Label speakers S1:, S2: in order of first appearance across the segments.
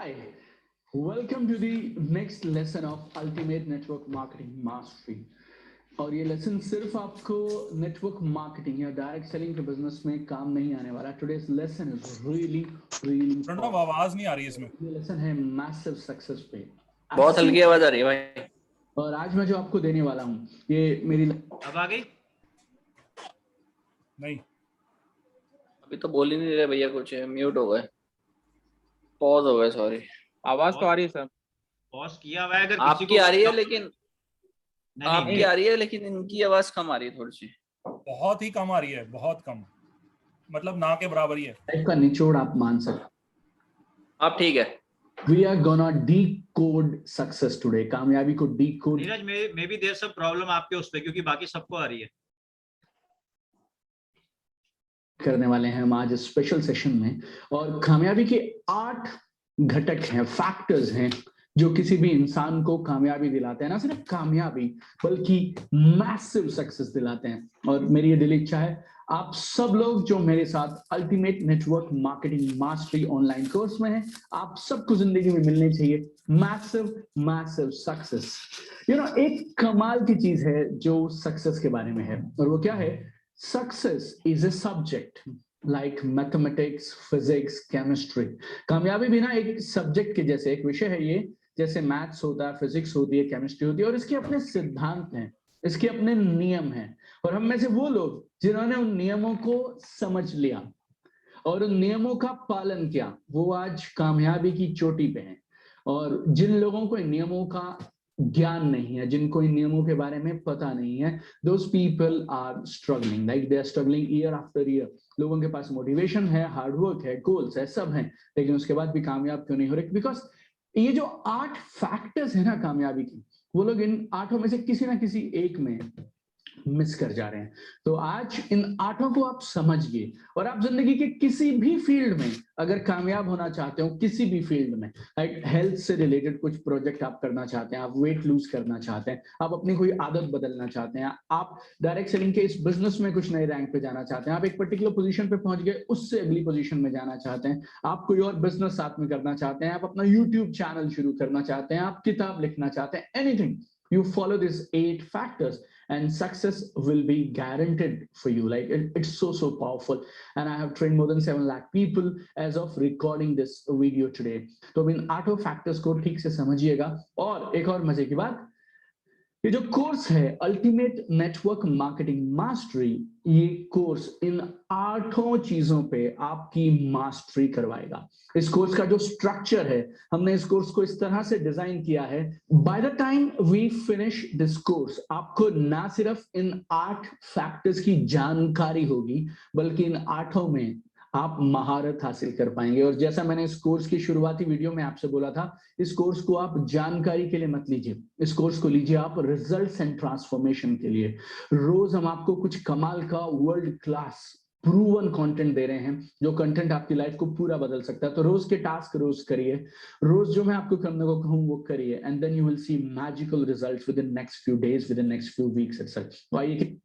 S1: Hi, welcome to the next lesson of Ultimate Network Marketing Mastery. और ये lesson सिर्फ आपको नेटवर्क मार्केटिंग या डायरेक्ट सेलिंग के बिजनेस में काम नहीं आने वाला. Today's lesson is really
S2: Pranav, आवाज नहीं आ रही इसमें.
S1: ये लेसन है मैसिव सक्सेस पे.
S3: बहुत हल्की आवाज आ रही है भाई.
S1: और आज मैं जो आपको देने वाला हूँ ये मेरी
S4: अब आ गई
S2: नहीं,
S3: अभी तो बोल ही नहीं रहे भैया, कुछ म्यूट हो गए, पॉज हो गए. सॉरी,
S5: आवाज तो आ रही है सर.
S4: पॉज किया हुआ है. अगर
S3: आपकी आ रही है लेकिन
S4: नहीं,
S3: आ रही है लेकिन इनकी आवाज कम आ रही है, थोड़ी सी
S2: बहुत ही कम आ रही है, बहुत कम, मतलब ना के बराबर ही है.
S1: लाइफ का निचोड़ आप मान सकते.
S3: आप ठीक है.
S1: We are gonna decode success today. कामयाबी को decode.
S4: Neeraj maybe there some problem आपके उस पे, क्योंकि बाकी सबको आ रही है.
S1: करने वाले हैं हम आज स्पेशल सेशन में. और कामयाबी के 8 घटक हैं, फैक्टर्स हैं जो किसी भी इंसान को कामयाबी दिलाते हैं. ना सिर्फ कामयाबी बल्कि मैसिव सक्सेस दिलाते हैं. और मेरी ये दिल इच्छा है आप सब लोग जो मेरे साथ ultimate network marketing mastery online course में हैं, आप सबको जिंदगी में मिलने चाहिए मैसिव सक्सेस. एक कमाल की चीज है जो सक्सेस के बारे में है, और वो क्या है? Success is a subject like mathematics, physics, chemistry. कामयाबी भी ना एक सब्जेक्ट के जैसे एक विषय है ये, जैसे मैथ्स होता है, फिजिक्स होती है, केमिस्ट्री होती है, और इसके अपने सिद्धांत हैं, इसके अपने नियम हैं. और हम में से वो लोग जिन्होंने उन नियमों को समझ लिया और उन नियमों का पालन किया, वो आज कामयाबी की चोटी पे हैं. और जिन लोगों को इन नियमों का ज्ञान नहीं है, जिनको इन नियमों के बारे में पता नहीं है, those people are struggling, like they are struggling year after year. लोगों के पास मोटिवेशन है, हार्डवर्क है, गोल्स है, सब है, लेकिन उसके बाद भी कामयाब क्यों नहीं हो रहे? बिकॉज ये जो 8 फैक्टर्स है ना कामयाबी की, वो लोग इन 8 में से किसी ना किसी एक में मिस कर जा रहे हैं. तो आज इन 8 को आप समझिए, और आप जिंदगी के किसी भी फील्ड में अगर कामयाब होना चाहते हो, किसी भी फील्ड में, लाइक हेल्थ से रिलेटेड कुछ प्रोजेक्ट आप करना चाहते हैं, आप वेट लूज करना चाहते हैं, आप अपनी कोई आदत बदलना चाहते हैं, आप डायरेक्ट सेलिंग के इस बिजनेस में कुछ नए रैंक पे जाना चाहते हैं, आप एक पर्टिकुलर पोजीशन पे पहुंच गए, उससे अगली पोजीशन में जाना चाहते हैं, आप कोई और बिजनेस साथ में करना चाहते हैं, आप अपना यूट्यूब चैनल शुरू करना चाहते हैं, आप किताब लिखना चाहते हैं, anything, you follow these 8 factors and success will be guaranteed for you. Like it's so powerful, and I have trained more than 7 lakh people as of recording this video today. तो इन 8 फैक्टर्स को ठीक से समझिएगा. और एक और मजे की बात, ये जो कोर्स है अल्टीमेट नेटवर्क मार्केटिंग मास्टरी, ये कोर्स इन 8 चीजों पे आपकी मास्टरी करवाएगा. इस कोर्स का जो स्ट्रक्चर है, हमने इस कोर्स को इस तरह से डिजाइन किया है, by the time we finish this course, आपको ना सिर्फ इन 8 फैक्टर्स की जानकारी होगी, बल्कि इन 8 में आप महारत हासिल कर पाएंगे. और जैसा मैंने इस कोर्स की शुरुआती वीडियो में आपसे बोला था, इस कोर्स को आप जानकारी के लिए मत लीजिए, इस कोर्स को लीजिए आप रिजल्ट्स एंड ट्रांसफॉर्मेशन के लिए. रोज हम आपको कुछ कमाल का वर्ल्ड क्लास प्रूवन कंटेंट दे रहे हैं, जो कंटेंट आपकी लाइफ को पूरा बदल सकता है. तो रोज के टास्क रोज करिए, रोज जो मैं आपको करने को कहूँ वो करिए, and then you will see magical results within next few days, within next few weeks itself. तो आइए.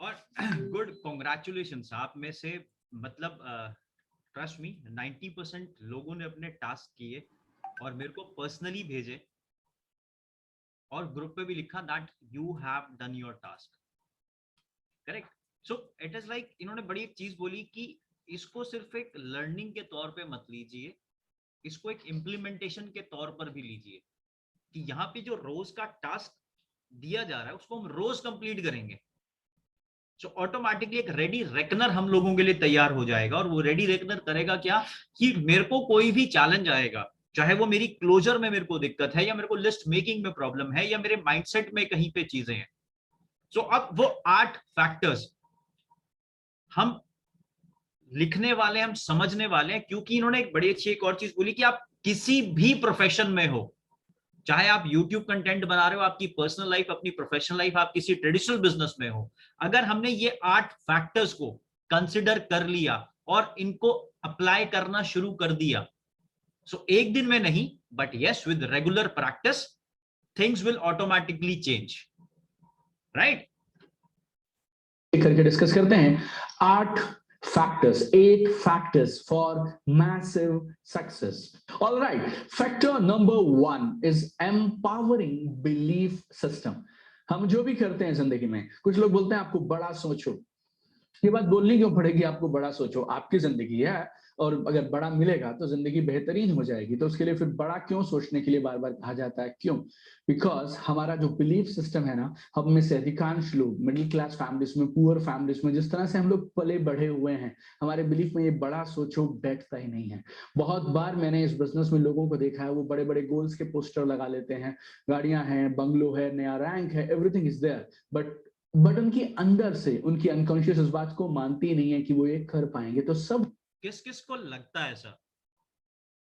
S4: और गुड, कांग्रेचुलेशंस. आप में से मतलब ट्रस्ट मी 90% लोगों ने अपने टास्क किए और मेरे को पर्सनली भेजे, और ग्रुप पे भी लिखा that you have done your task. Correct. So it is like इन्होंने बड़ी एक चीज बोली कि इसको सिर्फ एक लर्निंग के तौर पे मत लीजिए, इसको एक इम्प्लीमेंटेशन के तौर पर भी लीजिए, कि यहाँ पे जो रोज का टास्क दिया जा रहा है उसको हम रोज कंप्लीट करेंगे. तो ऑटोमेटिकली एक रेडी रेकनर हम लोगों के लिए तैयार हो जाएगा. और वो रेडी रेकनर करेगा क्या, कि मेरे को कोई भी चैलेंज आएगा, चाहे वो मेरी क्लोजर में मेरे को दिक्कत है, या मेरे को लिस्ट मेकिंग में प्रॉब्लम है, या मेरे माइंडसेट में कहीं पे चीजें हैं. सो अब वो 8 फैक्टर्स हम लिखने वाले, हम समझने वाले हैं, क्योंकि इन्होंने एक बड़ी अच्छी एक और चीज बोली कि आप किसी भी प्रोफेशन में हो, चाहे आप YouTube कंटेंट बना रहे हो, आपकी पर्सनल लाइफ, अपनी प्रोफेशनल लाइफ, आप किसी ट्रेडिशनल बिजनेस में हो, अगर हमने ये 8 फैक्टर्स को कंसिडर कर लिया और इनको अप्लाई करना शुरू कर दिया, सो एक दिन में नहीं, but yes with regular practice things will automatically change. Right.
S1: करके डिस्कस करते हैं 8 factors, 8 factors for massive success. All right, factor number 1 is empowering belief system. हम जो भी करते हैं जिंदगी में, कुछ लोग बोलते हैं आपको बड़ा सोचो। ये बात बोलनी क्यों पड़ेगी आपको बड़ा सोचो? आपकी जिंदगी है और अगर बड़ा मिलेगा तो जिंदगी बेहतरीन हो जाएगी। तो उसके लिए फिर बड़ा क्यों सोचने के लिए बार बार कहा जाता है? क्यों? बिकॉज हमारा जो बिलीफ सिस्टम है ना, हम में से अधिकांश लोग मिडिल क्लास फैमिलीज में, पुअर फैमिलीज में, जिस तरह से हम लोग पले बढ़े हुए हैं, हमारे बिलीफ में ये बड़ा सोचो बैठता ही नहीं है। बहुत बार मैंने इस बिजनेस में लोगों को देखा है, वो बड़े बड़े गोल्स के पोस्टर लगा लेते हैं, गाड़ियां हैं, बंगलो है, नया रैंक है, एवरीथिंग इज देयर, बट उनकी अंदर से उनकी अनकॉन्शियस इस बात को मानती नहीं है कि वो ये कर पाएंगे। तो सब
S4: किस किस को लगता है ऐसा,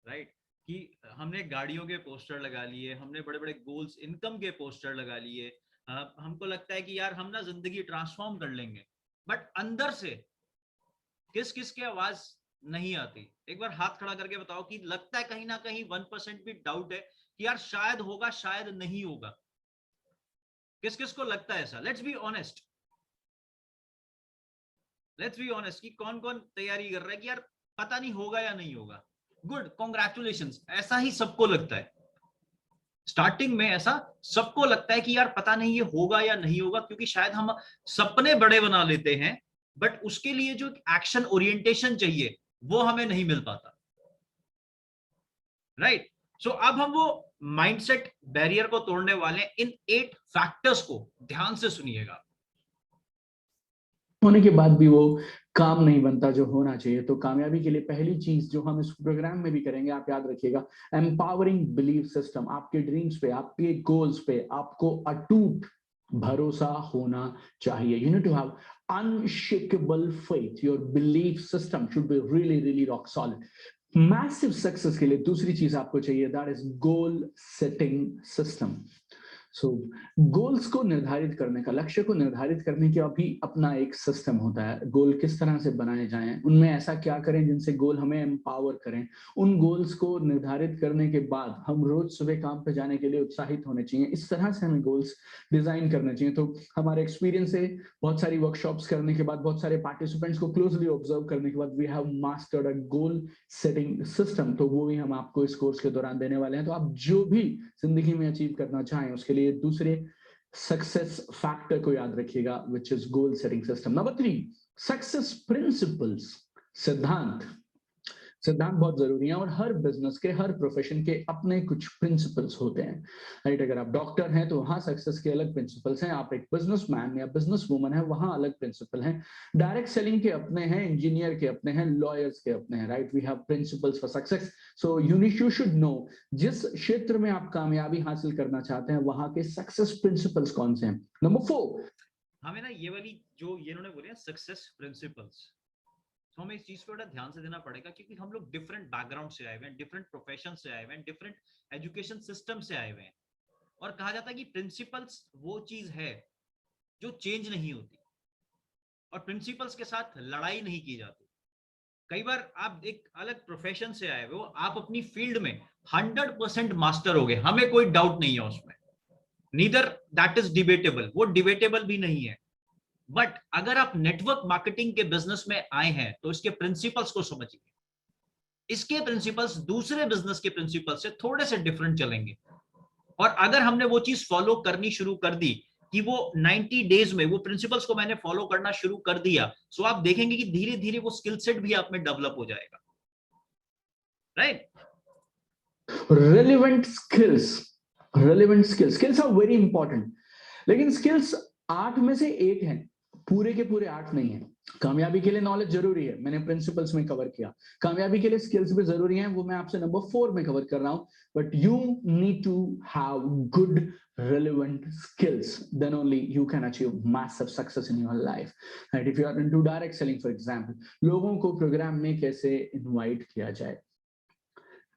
S4: राइट, कि हमने गाड़ियों के पोस्टर लगा लिए, हमने बड़े बड़े गोल्स, इनकम के पोस्टर लगा लिए, हमको लगता है कि यार हम ना जिंदगी ट्रांसफॉर्म कर लेंगे, बट अंदर से किस किस की आवाज नहीं आती? एक बार हाथ खड़ा करके बताओ कि लगता है कहीं ना कहीं 1% भी डाउट है कि यार शायद होगा, शायद नहीं होगा। किस किस को लगता है ऐसा? लेट्स बी ऑनेस्ट, कि कौन कौन तैयारी कर रहा है कि यार पता नहीं होगा या नहीं होगा। Good, congratulations. ऐसा ही सबको लगता है, स्टार्टिंग में ऐसा सबको लगता है कि यार पता नहीं ये होगा या नहीं होगा, क्योंकि शायद हम सपने बड़े बना लेते हैं, बट उसके लिए जो एक्शन ओरिएंटेशन चाहिए वो हमें नहीं मिल पाता, राइट? सो अब हम वो माइंडसेट बैरियर को तोड़ने वाले हैं। इन 8 फैक्टर्स को ध्यान से सुनिएगा।
S1: होने के बाद भी वो काम नहीं बनता जो होना चाहिए। तो कामयाबी के लिए पहली चीज जो हम इस प्रोग्राम में भी करेंगे, आप याद रखिएगा, एम्पावरिंग बिलीफ सिस्टम। आपके ड्रीम्स पे, आपके गोल्स पे आपको अटूट भरोसा होना चाहिए। You need to have unshakable faith. Your belief system should be really really rock solid. Massive success के लिए दूसरी चीज आपको चाहिए, that is goal setting system. So goals को निर्धारित करने का, लक्ष्य को निर्धारित करने का भी अपना एक सिस्टम होता है। गोल किस तरह से बनाए जाएं, उनमें ऐसा क्या करें जिनसे गोल हमें एम्पावर करें। उन गोल्स को निर्धारित करने के बाद हम रोज सुबह काम पे जाने के लिए उत्साहित होने चाहिए। इस तरह से हमें गोल्स डिजाइन करने चाहिए। तो हमारे एक्सपीरियंस से बहुत सारी वर्कशॉप्स करने के बाद, बहुत सारे पार्टिसिपेंट्स को क्लोजली ऑब्जर्व करने के बाद, we have mastered a goal setting system. तो वो भी हम आपको इस कोर्स के दौरान देने वाले हैं। तो आप जो भी जिंदगी में अचीव करना चाहें उसके लिए दूसरे सक्सेस फैक्टर को याद रखिएगा, which is goal setting system. Number 3, success principles. सिद्धांत बहुत जरूरी है, और हर बिजनेस के, हर प्रोफेशन के अपने कुछ प्रिंसिपल्स होते हैं, राइट? अगर आप डॉक्टर हैं तो वहां सक्सेस के अलग प्रिंसिपल्स हैं, आप एक बिजनेसमैन या बिजनेस वुमन है वहां अलग प्रिंसिपल हैं, डायरेक्ट सेलिंग के अपने हैं, इंजीनियर के अपने हैं, लॉयर्स के अपने हैं, right? We have principles for success. So you should know जिस क्षेत्र में आप कामयाबी हासिल करना चाहते हैं वहां के सक्सेस प्रिंसिपल्स कौन से हैं। नंबर 4,
S4: हमें ना ये वाली जो ये इन्होंने बोले सक्सेस प्रिंसिपल्स, तो हमें इस चीज पे बड़ा ध्यान से देना पड़ेगा, क्योंकि हम लोग डिफरेंट बैकग्राउंड से आए हुए हैं, डिफरेंट प्रोफेशन से आए हुए हैं, डिफरेंट एजुकेशन सिस्टम से आए हुए हैं, और कहा जाता है कि प्रिंसिपल्स वो चीज है जो चेंज नहीं होती, और प्रिंसिपल्स के साथ लड़ाई नहीं की जाती। कई बार आप एक अलग प्रोफेशन से आए हुए हो, आप अपनी फील्ड में 100% मास्टर हो गए, हमें कोई डाउट नहीं है उसमें, नीदर दैट इज डिबेटेबल, वो डिबेटेबल भी नहीं है। बट अगर आप नेटवर्क मार्केटिंग के बिजनेस में आए हैं तो इसके प्रिंसिपल्स को समझिए। इसके प्रिंसिपल्स दूसरे बिजनेस के प्रिंसिपल से थोड़े से डिफरेंट चलेंगे, और अगर हमने वो चीज फॉलो करनी शुरू कर दी कि वो 90 डेज में वो प्रिंसिपल्स को मैंने फॉलो करना शुरू कर दिया, सो आप देखेंगे कि धीरे धीरे वो स्किल सेट भी आप में डेवलप हो जाएगा, right?
S1: Relevant skills are very important, लेकिन स्किल्स 8 में से 1 है, पूरे के पूरे 8 नहीं है। कामयाबी के लिए नॉलेज जरूरी है, मैंने प्रिंसिपल्स में कवर किया। कामयाबी के लिए स्किल्स भी जरूरी हैं, वो मैं आपसे नंबर 4 में कवर कर रहा हूं। But you need to have good relevant skills, then only you can achieve massive success in your life, right? If you are into direct selling, for example, लोगों को प्रोग्राम में कैसे इनवाइट किया जाए,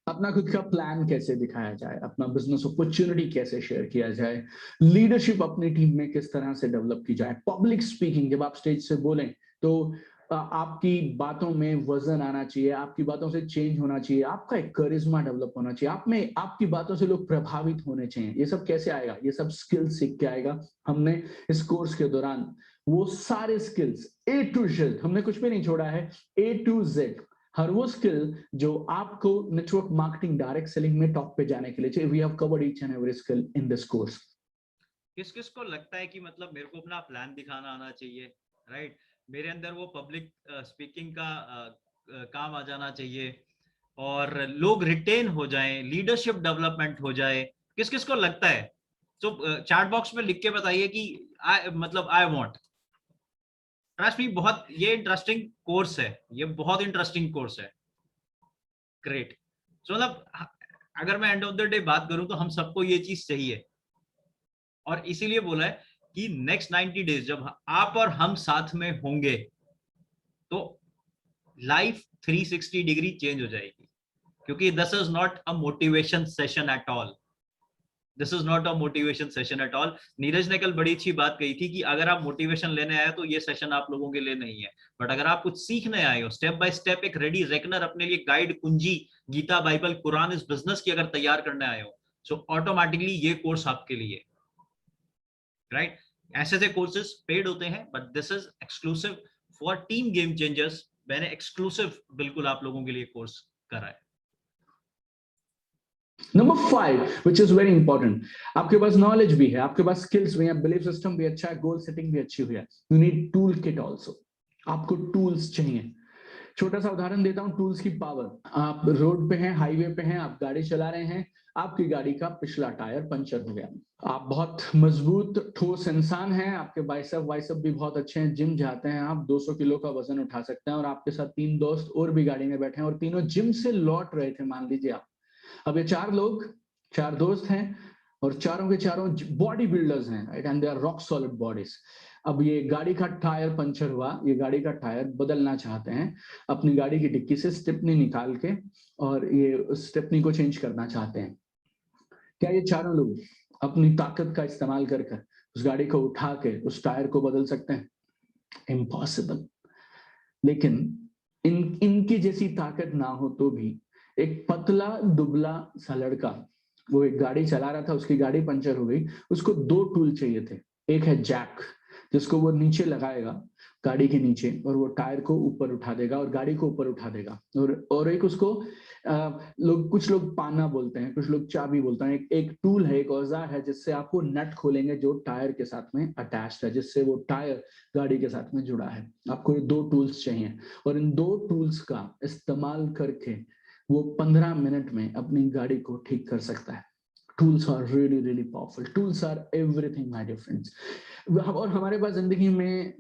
S1: अपना खुद का प्लान कैसे दिखाया जाए, अपना बिजनेस अपॉर्चुनिटी कैसे शेयर किया जाए, लीडरशिप अपनी टीम में किस तरह से डेवलप की जाए, पब्लिक स्पीकिंग, जब आप स्टेज से बोलें तो आपकी बातों में वजन आना चाहिए, आपकी बातों से चेंज होना चाहिए, आपका एक करिश्मा डेवलप होना चाहिए, आप में आपकी बातों से लोग प्रभावित होने चाहिए। ये सब कैसे आएगा? ये सब स्किल सीख के आएगा। हमने इस कोर्स के दौरान वो सारे स्किल्स A to Z, हमने कुछ भी नहीं छोड़ा है, A to Z, हर वो स्किल जो आपको नेटवर्क मार्केटिंग डायरेक्ट सेलिंग में टॉप पे जाने के लिए चाहिए, we have covered each and every skill in this course.
S4: किस किस को लगता है कि मतलब मेरे को अपना प्लान दिखाना आना चाहिए, राइट? मेरे अंदर वो पब्लिक स्पीकिंग का काम आ जाना चाहिए और लोग रिटेन हो जाएं, लीडरशिप डेवलपमेंट हो जाए, किस किस को लगता है? तो चैट बॉक्स में लिख के बताइए कि आई वांट। ट्रस्ट मी, बहुत ये इंटरेस्टिंग कोर्स है, ये बहुत इंटरेस्टिंग कोर्स है। ग्रेट। सो मतलब अगर मैं एंड ऑफ द डे बात करूं तो हम सबको ये चीज चाहिए, और इसीलिए बोला है कि नेक्स्ट 90 डेज जब आप और हम साथ में होंगे तो लाइफ 360 डिग्री चेंज हो जाएगी, क्योंकि this is not a motivation session at all. This is not a motivation session at all. Neeraj ने कल बड़ी अच्छी बात कही थी कि अगर आप मोटिवेशन लेने आए तो ये सेशन आप लोगों के लिए नहीं है, बट अगर आप कुछ सीखने आए हो, स्टेप बाय स्टेप एक रेडी रेकनर अपने लिए गाइड, कुंजी, गीता, बाइबल, कुरान, इस बिजनेस की अगर तैयार करने आए हो, सो ऑटोमेटिकली ये कोर्स आपके लिए, राइट? ऐसे कोर्सेज पेड होते हैं, but this is exclusive for team game changers. मैंने एक्सक्लूसिव बिल्कुल आप लोगों के लिए कोर्स करा है।
S1: Number 5 which is very important, आपके पास नॉलेज भी है, आपके पास स्किल्स भी है, बिलीफ सिस्टम भी अच्छा है, गोल सेटिंग भी अच्छी हुई है, you need tool kit also. आपको टूल्स चाहिए। छोटा सा उदाहरण देता हूं टूल्स की पावर। आप रोड पे हैं, हाईवे पे हैं, आप गाड़ी चला रहे हैं, आपकी गाड़ी का पिछला टायर पंचर हो गया, आप बहुत मजबूत ठोस इंसान हैं, आपके बाइसेप वाइसेप भी बहुत अच्छे हैं, जिम जाते हैं, आप 200 किलो का वजन उठा सकते हैं, और आपके साथ 3 दोस्त और भी गाड़ी में बैठे हैं और तीनों जिम से लौट रहे थे, मान लीजिए आप। अब ये 4 लोग, 4 दोस्त हैं और चारों के चारों बॉडी बिल्डर्स हैं, right, and they are rock solid bodies. अब ये गाड़ी का टायर पंचर हुआ, ये गाड़ी का टायर बदलना चाहते हैं, अपनी गाड़ी की डिक्की से स्टेपनी निकाल के और ये स्टेपनी को चेंज करना चाहते हैं। क्या ये चारों लोग अपनी ताकत का इस्तेमाल कर उस गाड़ी को उठा के उस टायर को बदल सकते हैं? इम्पॉसिबल। लेकिन इनकी जैसी ताकत ना हो तो भी एक पतला दुबला सा लड़का, वो एक गाड़ी चला रहा था, उसकी गाड़ी पंचर हो गई, उसको 2 टूल चाहिए थे। एक है जैक, जिसको वो नीचे लगाएगा गाड़ी के नीचे और वो टायर को ऊपर उठा देगा और गाड़ी को ऊपर उठा देगा, और एक उसको कुछ लोग पाना बोलते हैं, कुछ लोग चाबी बोलते हैं। एक टूल है, एक औजार है जिससे आप वो नट खोलेंगे जो टायर के साथ में अटैच्ड है, जिससे वो टायर गाड़ी के साथ में जुड़ा है। आपको ये 2 टूल्स चाहिए और इन 2 टूल्स का इस्तेमाल करके वो 15 मिनट में अपनी गाड़ी को ठीक कर सकता है। Tools are really, really powerful. Tools are everything, my dear friends. और हमारे पास जिंदगी में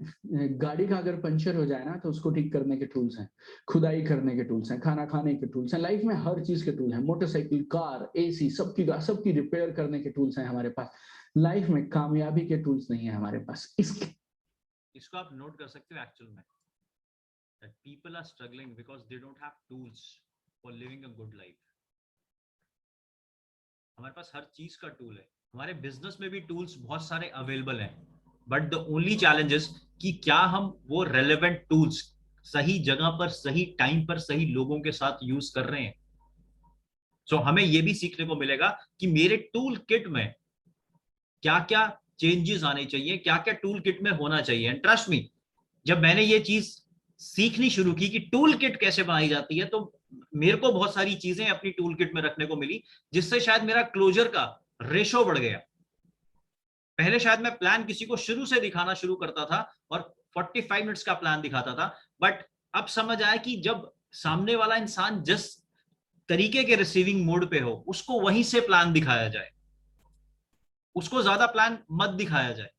S1: गाड़ी का अगर पंचर हो जाए ना तो उसको ठीक करने के टूल्स हैं, खुदाई करने के टूल्स हैं, खाना खाने के टूल्स हैं, लाइफ में हर चीज के टूल हैं, मोटरसाइकिल, कार, एसी, सबकी रिपेयर करने के टूल्स हैं हमारे पास। लाइफ में कामयाबी के टूल्स नहीं है हमारे पास।
S4: इसको आप नोट कर सकते हो एक्चुअल में, that people are struggling because they don't have tools for living a good life. हमारे पास हर चीज का टूल है, हमारे बिजनेस में भी टूल्स बहुत सारे अवेलेबल हैं, but the only challenge is कि क्या हम वो रेलेवेंट टूल्स सही जगह पर, सही टाइम पर, सही लोगों के साथ यूज कर रहे हैं। सो हमें ये भी सीखने को मिलेगा कि मेरे टूल किट में क्या क्या चेंजेस आने चाहिए, क्या क्या टूल किट में होना चाहिए। एंड ट्रस्ट मी, जब मैंने ये चीज सीखनी शुरू की कि टूल किट कैसे बनाई जाती है, तो मेरे को बहुत सारी चीजें अपनी टूल किट में रखने को मिली, जिससे शायद मेरा क्लोजर का रेशो बढ़ गया। पहले शायद मैं प्लान किसी को शुरू से दिखाना शुरू करता था और 45 मिनट्स का प्लान दिखाता था, बट अब समझ आया कि जब सामने वाला इंसान जिस तरीके के रिसीविंग मोड पे हो, उसको वहीं से प्लान दिखाया जाए, उसको ज्यादा प्लान मत दिखाया जाए।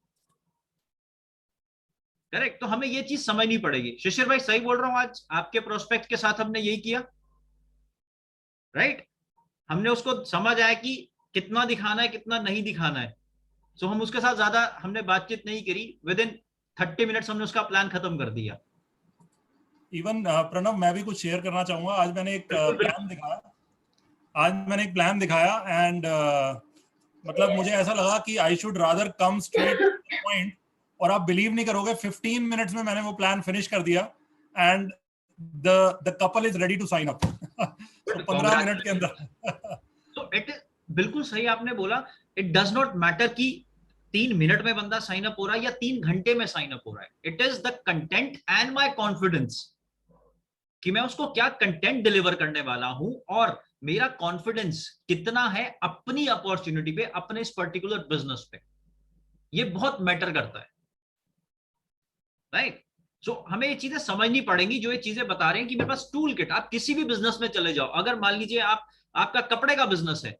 S4: करेक्ट? तो हमें ये चीज समझनी पड़ेगी। शिशिर भाई सही बोल रहा हूं? आज आपके प्रोस्पेक्ट के साथ हमने यही किया, राइट? हमने उसको समझ आया कि कितना दिखाना है, कितना नहीं दिखाना है। सो हम उसके साथ ज्यादा हमने बातचीत नहीं करी, विद इन 30 मिनट्स हमने उसका प्लान खत्म कर दिया।
S2: इवन प्रणव, मैं भी कुछ शेयर करना चाहूंगा। आज मैंने एक प्लान दिखाया एंड मतलब मुझे ऐसा लगा कि I should rather come straight to the point, और आप बिलीव नहीं करोगे 15 मिनट्स में मैंने वो प्लान फिनिश कर दिया and the couple is ready to sign up. तो 15 मिनट के अंदर।
S4: तो इट बिल्कुल सही आपने बोला। इट डज नॉट मैटर कि 3 मिनट में बंदा साइन अप हो रहा है या 3 घंटे में साइन अप हो रहा है, it is the content and my confidence कि मैं उसको क्या कंटेंट डिलीवर करने वाला हूं और मेरा कॉन्फिडेंस कितना है अपनी अपॉर्चुनिटी पे, अपने इस पर्टिकुलर बिजनेस पे। ये बहुत मैटर करता है, राइट? सो हमें ये चीजें समझनी पड़ेंगी जो ये चीजें बता रहे हैं कि मेरे पास टूल किट। आप किसी भी बिजनेस में चले जाओ, अगर मान लीजिए आपका कपड़े का बिजनेस है,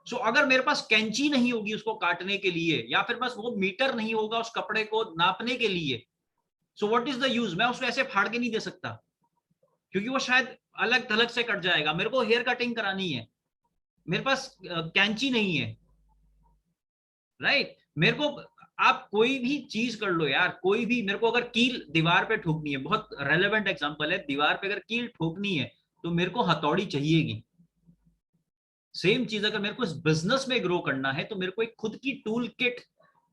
S4: सो अगर मेरे पास कैंची नहीं होगी उसको काटने के लिए, या फिर बस वो मीटर नहीं होगा उस कपड़े को नापने के लिए, so what is the use? मैं उसको ऐसे फाड़ के नहीं दे सकता क्योंकि वो शायद अलग थलग से कट जाएगा। मेरे को हेयर कटिंग करानी है, मेरे पास कैंची नहीं है, राइट? मेरे को, आप कोई भी चीज कर लो यार, कोई भी, मेरे को अगर कील दीवार पे ठोकनी है, बहुत रेलेवेंट एग्जांपल है, दीवार पे अगर कील ठोकनी है तो मेरे को हथौड़ी चाहिएगी। सेम चीज अगर मेरे को इस बिजनेस में ग्रो करना है तो मेरे को एक खुद की टूल किट,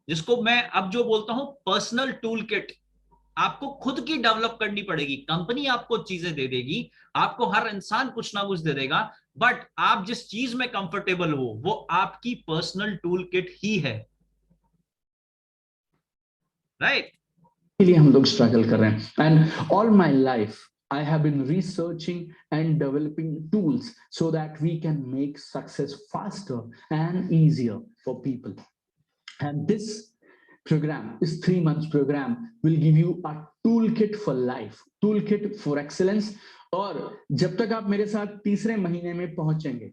S4: जिसको मैं अब जो बोलता हूं पर्सनल टूल किट, आपको खुद की डेवलप करनी पड़ेगी। कंपनी आपको चीजें दे देगी, आपको हर इंसान कुछ ना कुछ दे देगा, बट आप जिस चीज में कंफर्टेबल हो वो आपकी पर्सनल टूल किट ही है, राइट?
S1: के लिए हम लोग स्ट्रगल कर रहे हैं। And all my life I have been researching and developing tools so that we can make success faster and easier for people. And this program, this 3 months program, will give you a toolkit for life, toolkit for excellence. और जब तक आप मेरे साथ तीसरे महीने में पहुंचेंगे,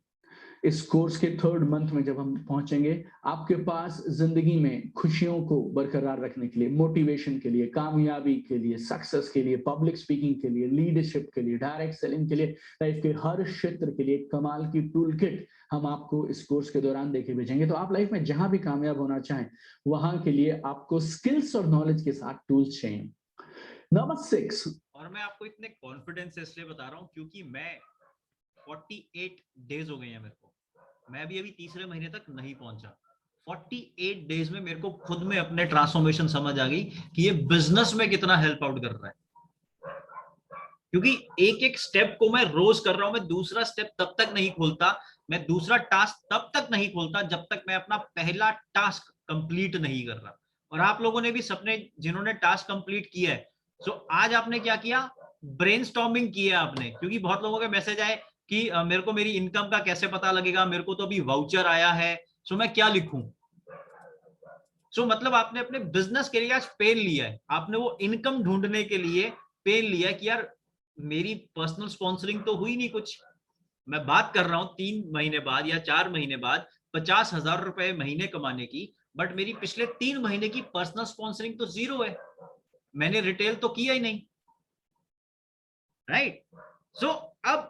S1: इस कोर्स के 3rd मंथ में जब हम पहुंचेंगे, आपके पास जिंदगी में खुशियों को बरकरार रखने के लिए, मोटिवेशन के लिए, कामयाबी के लिए, सक्सेस के लिए, पब्लिक स्पीकिंग के लिए, लीडरशिप के लिए, डायरेक्ट सेलिंग के लिए, लाइफ के हर क्षेत्र के लिए कमाल की टूल किट हम आपको इस कोर्स के दौरान देके भेजेंगे। तो आप लाइफ में जहां भी कामयाब होना चाहें, वहां के लिए आपको स्किल्स और नॉलेज के साथ टूल्स चाहिए। नंबर 6,
S4: और मैं आपको इतने कॉन्फिडेंस से इसलिए बता रहा हूं क्योंकि मैं 48 डेज हो गए हैं मेरे को, मैं भी अभी तीसरे महीने तक नहीं पहुंचा। 48 डेज में मेरे को खुद में अपने ट्रांसफॉर्मेशन समझ आ गई कि ये बिजनेस में कितना हेल्प आउट कर रहा है, क्योंकि एक एक स्टेप को मैं रोज कर रहा हूं। मैं दूसरा स्टेप तब तक नहीं खोलता, मैं दूसरा टास्क तब तक नहीं खोलता जब तक मैं अपना पहला टास्क कंप्लीट नहीं कर रहा। और आप लोगों ने भी सपने, जिन्होंने टास्क कंप्लीट किया है, सो आज आपने क्या किया? ब्रेनस्टॉर्मिंग किया आपने, क्योंकि बहुत लोगों के मैसेज आए कि मेरे को मेरी इनकम का कैसे पता लगेगा, मेरे को तो अभी वाउचर आया है, सो मैं क्या लिखूं? सो मतलब आपने अपने बिजनेस के लिए आज पेन लिया है, आपने वो इनकम ढूंढने के लिए पेन लिया है कि यार मेरी पर्सनल स्पॉन्सरिंग तो हुई नहीं कुछ। मैं बात कर रहा हूं 3 महीने बाद या 4 महीने बाद 50,000 रुपए महीने कमाने की, बट मेरी पिछले 3 महीने की पर्सनल स्पॉन्सरिंग तो 0 है, मैंने रिटेल तो किया ही नहीं, राइट? सो अब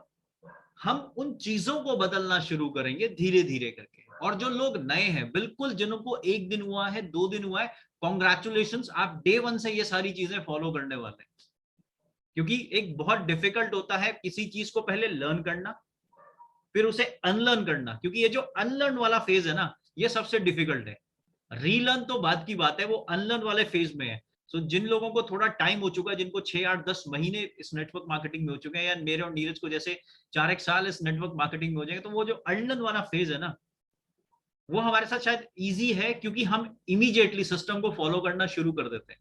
S4: हम उन चीजों को बदलना शुरू करेंगे धीरे धीरे करके। और जो लोग नए हैं, बिल्कुल जिनको 1 दिन हुआ है, 2 दिन हुआ है, कॉन्ग्रेचुलेशंस, आप डे 1 से ये सारी चीजें फॉलो करने वाले हैं। क्योंकि एक बहुत डिफिकल्ट होता है किसी चीज को पहले लर्न करना, फिर उसे अनलर्न करना, क्योंकि ये जो अनलर्न वाला फेज है ना, ये सबसे डिफिकल्ट है। रीलर्न तो बाद की बात है, वो अनलर्न वाले फेज में है। सो जिन लोगों को थोड़ा टाइम हो चुका है, जिनको 6, 8, 10 महीने इस नेटवर्क मार्केटिंग में हो चुके हैं, या मेरे और नीरज को जैसे 4-1 साल इस नेटवर्क मार्केटिंग में हो जाएंगे, तो वो जो अनलर्न वाला फेज है ना, वो हमारे साथ शायद इजी है, क्योंकि हम इमीडिएटली सिस्टम को फॉलो करना शुरू कर देते हैं।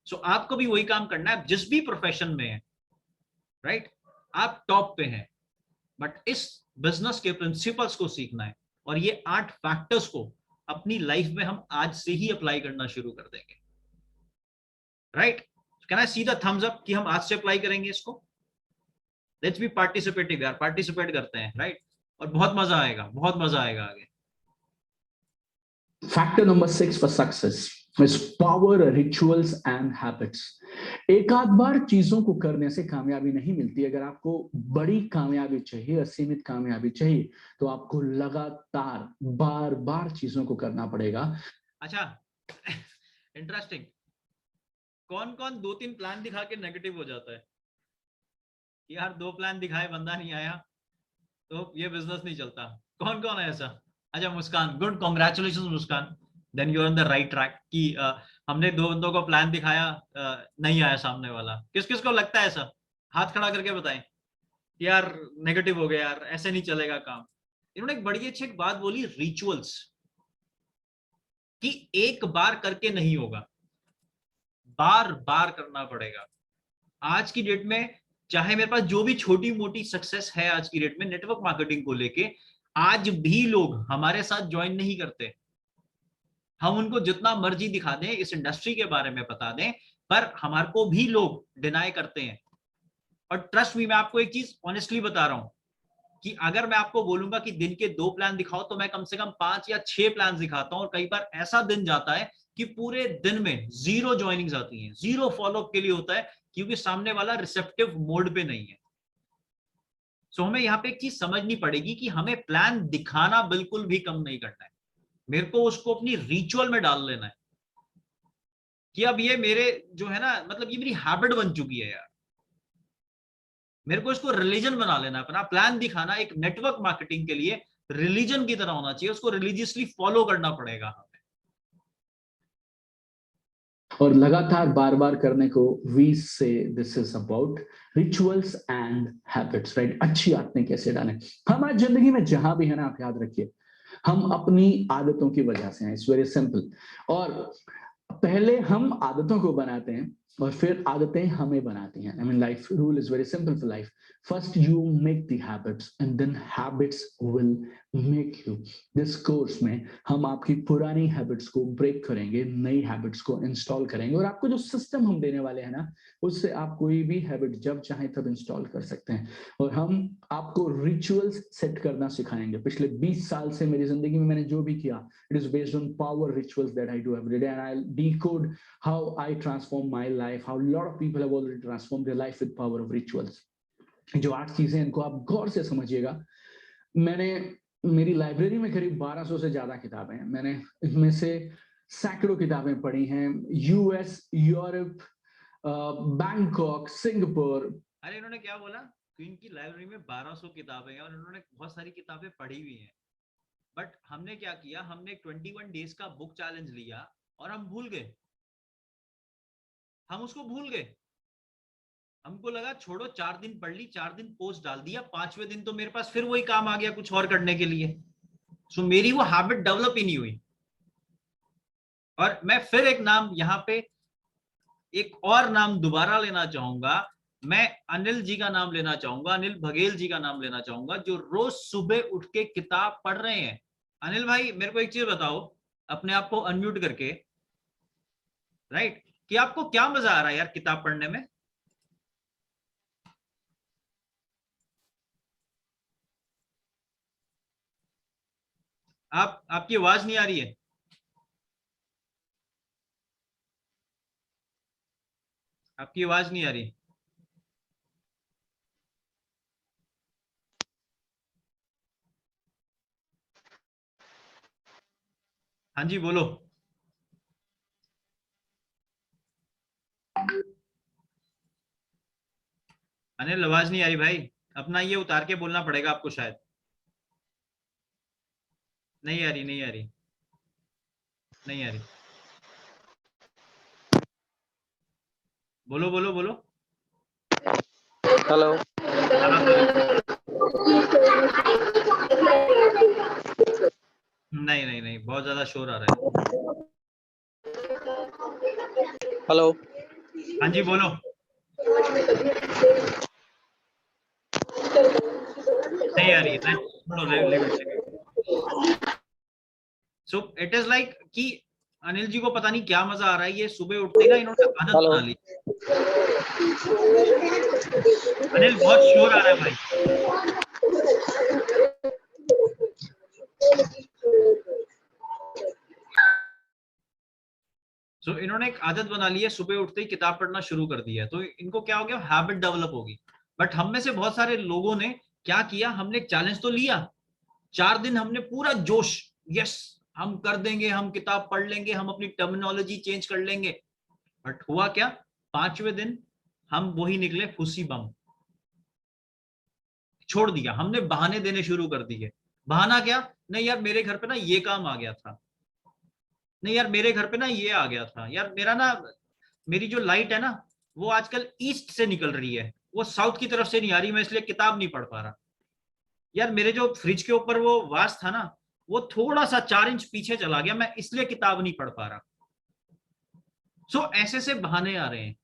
S4: सो आपको भी वही काम करना है, जिस भी प्रोफेशन में है, राइट? आप टॉप पे हैं, बट इस बिजनेस के प्रिंसिपल्स को सीखना है, और ये 8 फैक्टर्स को अपनी लाइफ में हम आज से ही अप्लाई करना शुरू कर देंगे, right? Can I see the thumbs up कि हम आज से अप्लाई करेंगे इसको? लेट्स बी पार्टिसिपेटिव यार, पार्टिसिपेट करते हैं, राइट? और बहुत मजा आएगा, बहुत मजा आएगा आगे।
S1: Factor number 6 for success is power, rituals and habits. एक आध बार चीजों को करने से कामयाबी नहीं मिलती। अगर आपको बड़ी कामयाबी चाहिए, असीमित कामयाबी चाहिए, तो आपको लगातार बार बार चीजों को करना पड़ेगा।
S4: अच्छा, इंटरेस्टिंग। कौन कौन 2-3 प्लान दिखा के नेगेटिव हो जाता है कि यार 2 प्लान दिखाए, बंदा नहीं आया, तो ये बिजनेस नहीं चलता? कौन कौन है ऐसा? अच्छा, Muskan, good, congratulation Muskan, then you are on the right track. कि हमने 2 बंदों को प्लान दिखाया, नहीं आया सामने वाला। किस किस को लगता है ऐसा? हाथ खड़ा करके बताएं कि यार नेगेटिव हो गया, यार ऐसे नहीं चलेगा काम। इन्होंने एक बड़ी अच्छी बात बोली, रिचुअल्स। कि एक बार करके नहीं होगा, बार बार करना पड़ेगा। आज की डेट में चाहे मेरे पास जो भी छोटी मोटी सक्सेस है आज की डेट में नेटवर्क मार्केटिंग को लेके, आज भी लोग हमारे साथ ज्वाइन नहीं करते। हम उनको जितना मर्जी दिखा दें, इस इंडस्ट्री के बारे में बता दें, पर हमारे को भी लोग डिनाई करते हैं। और ट्रस्ट मी, मैं आपको एक चीज ऑनेस्टली बता रहा हूं कि अगर मैं आपको बोलूंगा कि दिन के 2 प्लान दिखाओ, तो मैं कम से कम 5 या 6 प्लान दिखाता हूं। और कई बार ऐसा दिन जाता है कि पूरे दिन में 0 ज्वाइनिंग्स आती हैं, 0 फॉलोअप के लिए होता है, क्योंकि सामने वाला रिसेप्टिव मोड पे नहीं है। सो हमें यहाँ पे एक चीज समझनी पड़ेगी कि हमें प्लान दिखाना बिल्कुल भी कम नहीं करना है। मेरे को उसको अपनी रिचुअल में डाल लेना है कि अब ये मेरे जो है ना, मतलब ये मेरी हैबिट बन चुकी है यार। मेरे को इसको रिलीजन बना लेना है। अपना प्लान दिखाना एक नेटवर्क मार्केटिंग के लिए रिलीजन की तरह होना चाहिए, उसको रिलीजियसली फॉलो करना पड़ेगा हमें।
S1: और लगातार बार बार करने को वी से this is about rituals and habits, right. अच्छी आदतें कैसे डालें हमारी जिंदगी में, जहां भी है ना, आप याद रखिए हम अपनी आदतों की वजह से हैं। It's very simple. और पहले हम आदतों को बनाते हैं और फिर आदतें हमें बनाती हैं। I mean life rule is very simple for life. First you make the habits and then habits will make you. This course में हम आपकी पुरानी हैबिट्स को ब्रेक करेंगे, नई हैबिट्स को इंस्टॉल करेंगे, और आपको जो सिस्टम हम देने वाले हैं ना, उससे आप कोई भी हैबिट जब चाहे तब इंस्टॉल कर सकते हैं। और हम आपको रिचुअल्स सेट करना सिखाएंगे। पिछले 20 साल से मेरी जिंदगी में मैंने जो भी किया, it is based on power rituals that I do every day, and I'll decode how I transform my life, how a lot of people have already transformed their life with power of rituals. जो 8 चीजें, इनको आप गौर से समझिएगा। मैंने मेरी library में करीब 1200 से ज्यादा किताबें हैं। मैंने इनमें से सैकड़ों किताबें पढ़ी हैं, यूएस, यूरोप, बैंकॉक, सिंगापुर।
S4: अरे इन्होंने क्या बोला कि इनकी लाइब्रेरी में 1200 किताबें हैं और इन्होंने बहुत सारी किताबें पढ़ी हुई हैं। बट हमने क्या किया, हमने 21 डेज का बुक चैलेंज लिया और हम भूल गए, हम उसको भूल गए। हमको लगा छोड़ो, 4 दिन पढ़ ली, 4 दिन पोस्ट डाल दिया, 5वें दिन तो मेरे पास फिर वही काम आ गया कुछ और करने के लिए। सो मेरी वो हैबिट डेवलप ही नहीं हुई। और मैं फिर एक नाम यहाँ पे, एक और नाम दोबारा लेना चाहूंगा। मैं अनिल जी का नाम लेना चाहूंगा, अनिल बघेल जी का नाम लेना चाहूंगा, जो रोज सुबह उठ के किताब पढ़ रहे हैं। अनिल भाई मेरे को एक चीज बताओ, अपने आप को अनम्यूट करके, राइट, कि आपको क्या मजा आ रहा है यार किताब पढ़ने में? आपकी आवाज नहीं आ रही है। आपकी आवाज नहीं आ रही। हाँ जी बोलो। अनिल आवाज नहीं आ रही भाई, अपना ये उतार के बोलना पड़ेगा आपको शायद। नहीं आ रही, नहीं आ रही, नहीं आ रही। बोलो बोलो बोलो।
S3: हेलो।
S4: नहीं नहीं नहीं, बहुत ज्यादा शोर आ रहा है।
S3: हेलो।
S4: हाँ जी बोलो। नहीं आ रही है। सो इट इज लाइक कि अनिल जी को पता नहीं क्या मजा आ रहा है, ये सुबह उठते ही ना इन्होंने आदत बना ली। अनिल बहुत शोर आ रहा है भाई। सो इन्होंने एक आदत बना ली है, सुबह उठते ही किताब पढ़ना शुरू कर दिया है, तो इनको क्या हो गया, हैबिट डेवलप होगी। बट हम में से बहुत सारे लोगों ने क्या किया, हमने एक चैलेंज तो लिया, 4 दिन हमने पूरा जोश, यस हम कर देंगे, हम किताब पढ़ लेंगे, हम अपनी टर्मिनोलॉजी चेंज कर लेंगे। बट हुआ क्या, 5वें दिन हम वही निकले फुसी बम। छोड़ दिया हमने, बहाने देने शुरू कर दिए। बहाना क्या, नहीं यार मेरे घर पे ना ये काम आ गया था, नहीं यार मेरे घर पे ना ये आ गया था, यार मेरा ना, मेरी जो लाइट है ना वो आजकल ईस्ट से निकल रही है, वो साउथ की तरफ से नहीं आ रही, मैं इसलिए किताब नहीं पढ़ पा रहा। यार मेरे जो फ्रिज के ऊपर वो वास था ना, वो थोड़ा सा 4 इंच पीछे चला गया, मैं इसलिए किताब नहीं पढ़ पा रहा। सो ऐसे से बहाने आ रहे हैं।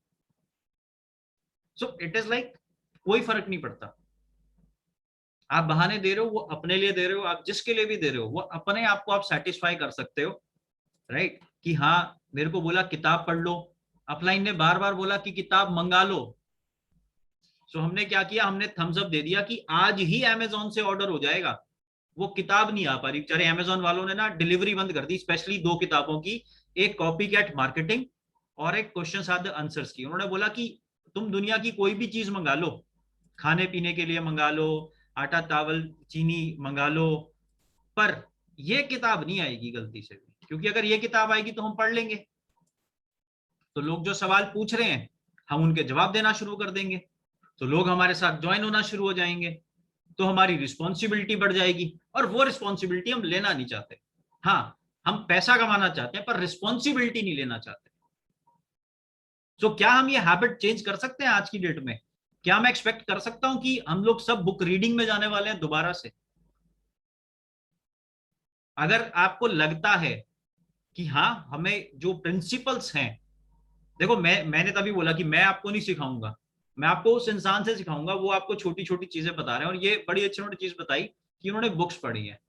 S4: सो इट इज लाइक कोई फर्क नहीं पड़ता। आप बहाने दे रहे हो, वो अपने लिए दे रहे हो, आप जिसके लिए भी दे रहे हो, वो अपने आप को आप सेटिस्फाई कर सकते हो, राइट? कि हाँ मेरे को बोला किताब पढ़ लो, अपलाइन ने बार बार बोला कि किताब मंगा लो। सो हमने क्या किया, हमने थम्स अप दे दिया कि आज ही अमेजोन से ऑर्डर हो जाएगा। वो किताब नहीं आ पा रही, बेचारे अमेजोन वालों ने ना डिलीवरी बंद कर दी, स्पेशली 2 किताबों की, एक कॉपी कैट मार्केटिंग और एक क्वेश्चन आर द आंसर्स की। उन्होंने बोला कि तुम दुनिया की कोई भी चीज मंगा लो, खाने पीने के लिए मंगा लो, आटा चावल चीनी मंगा लो, पर ये किताब नहीं आएगी गलती से भी, क्योंकि अगर ये किताब आएगी तो हम पढ़ लेंगे, तो लोग जो सवाल पूछ रहे हैं हम उनके जवाब देना शुरू कर देंगे, तो लोग हमारे साथ ज्वाइन होना शुरू हो जाएंगे, तो हमारी रिस्पॉन्सिबिलिटी बढ़ जाएगी, और वो रिस्पॉन्सिबिलिटी हम लेना नहीं चाहते। हाँ, हम पैसा कमाना चाहते हैं पर रिस्पॉन्सिबिलिटी नहीं लेना चाहते। तो क्या हम ये हैबिट चेंज कर सकते हैं आज की डेट में? क्या मैं एक्सपेक्ट कर सकता हूं कि हम लोग सब बुक रीडिंग में जाने वाले हैं दोबारा से? अगर आपको लगता है कि हाँ हमें जो प्रिंसिपल्स हैं, देखो मैंने तभी बोला कि मैं आपको नहीं सिखाऊंगा, मैं आपको उस इंसान से सिखाऊंगा, वो आपको छोटी छोटी चीजें बता रहे हैं, और ये बड़ी अच्छी उन्होंने चीज बताई कि उन्होंने बुक्स पढ़ी है।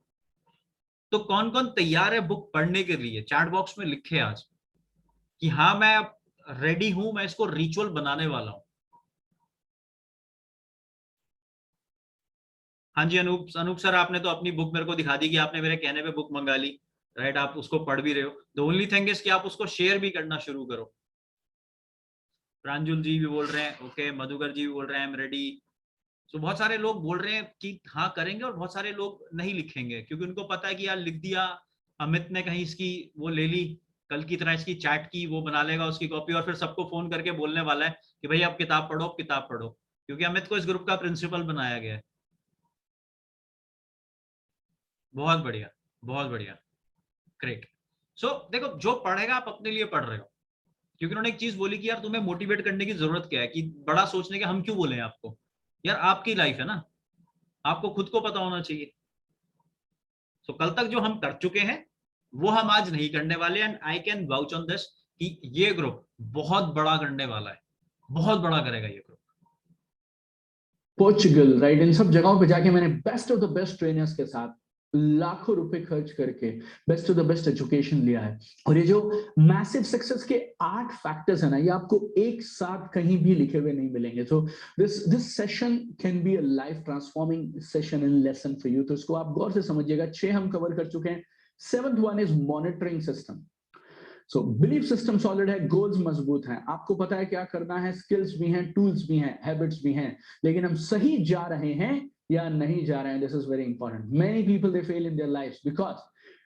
S4: तो कौन कौन तैयार है बुक पढ़ने के लिए? चैट बॉक्स में लिखे आज कि हाँ मैं रेडी हूं, मैं इसको रिचुअल बनाने वाला हूं। हाँ जी, अनूप अनूप सर, आपने तो अपनी बुक मेरे को दिखा दी कि आपने मेरे कहने पे बुक मंगा ली, राइट? आप उसको पढ़ भी रहे हो। द ओनली थिंग इज कि आप उसको शेयर भी करना शुरू करो। प्रांजुल जी भी बोल रहे हैं ओके, मधुकर जी भी बोल रहे हैं आई एम रेडी। तो बहुत सारे लोग बोल रहे हैं कि हाँ करेंगे, और बहुत सारे लोग नहीं लिखेंगे क्योंकि उनको पता है कि यार लिख दिया, अमित ने कहीं इसकी वो ले ली, कल की तरह इसकी चैट की वो बना लेगा उसकी कॉपी, और फिर सबको फोन करके बोलने वाला है कि भाई आप किताब पढ़ो, किताब पढ़ो, क्योंकि अमित को इस ग्रुप का प्रिंसिपल बनाया गया है। बहुत बढ़िया, बहुत बढ़िया, ग्रेट। सो देखो, जो पढ़ेगा आप अपने लिए पढ़ रहे हो, क्योंकि उन्होंने एक चीज बोली कि यार तुम्हें मोटिवेट करने की जरूरत क्या है, कि बड़ा सोचने के हम क्यों बोले हैं आपको? यार आपकी लाइफ है ना, आपको खुद को पता होना चाहिए। सो कल तक जो हम कर चुके हैं वो हम आज नहीं करने वाले, and I can vouch on this कि ये ग्रुप बहुत बड़ा करने वाला है, बहुत बड़ा करेगा ये ग्रुप।
S1: पोर्चुगल, राइट, इन सब जगहों पे जाके मैंने best of the best trainers के साथ लाखों रुपए खर्च करके best of the best education लिया है। और ये जो मैसिव सक्सेस के 8 फैक्टर्स है ना, ये आपको एक साथ कहीं भी लिखे हुए नहीं मिलेंगे। तो this session can be a life transforming session in lesson for you. तो इसको आप गौर से समझिएगा। 6 हम कवर कर चुके हैं। 7th one is monitoring system. So belief system solid है, गोल्स मजबूत हैं, आपको पता है क्या करना है, स्किल्स भी हैं, टूल्स भी हैं, हैबिट्स भी हैं, लेकिन हम सही जा रहे हैं या नहीं जा रहे हैं। This is very important. Many people they fail in their life because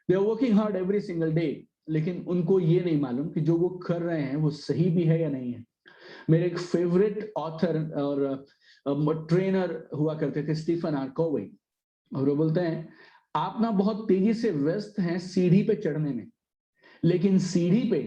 S1: they are working hard every single day, लेकिन उनको ये नहीं मालूम कि जो वो कर रहे हैं वो सही भी है या नहीं है। मेरे एक फेवरेट ऑथर और ट्रेनर हुआ करते थे, स्टीफन आर कोवे, और वो बोलते हैं आप ना बहुत तेजी से व्यस्त हैं सीढ़ी पे चढ़ने में, लेकिन सीढ़ी पे